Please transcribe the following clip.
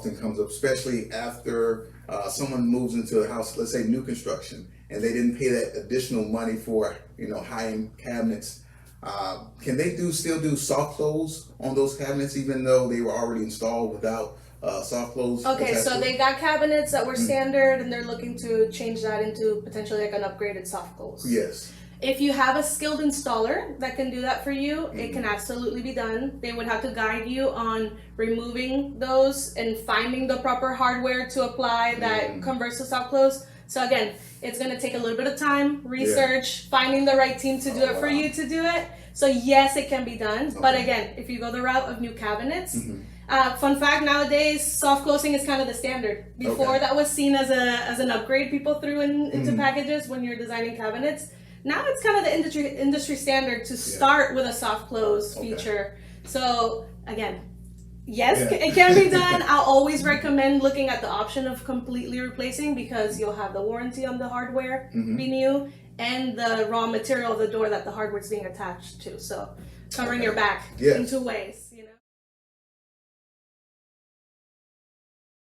often comes up, especially after someone moves into a house, let's say new construction, and they didn't pay that additional money for, high-end cabinets. Can they still do soft close on those cabinets even though they were already installed without soft close? Okay, so they got cabinets that were standard and they're looking to change that into potentially like an upgraded soft close. Yes. If you have a skilled installer that can do that for you, it can absolutely be done. They would have to guide you on removing those and finding the proper hardware to apply that converts to soft close. So again, it's going to take a little bit of time, research, finding the right team to do it for you to do it. So yes, it can be done. Okay. But again, if you go the route of new cabinets, fun fact, nowadays, soft closing is kind of the standard. Before that was seen as an upgrade people threw into packages when you're designing cabinets. Now it's kind of the industry standard to start with a soft close feature. So again, yes, it can be done. I'll always recommend looking at the option of completely replacing because you'll have the warranty on the hardware be new and the raw material of the door that the hardware is being attached to. So covering your back in two ways,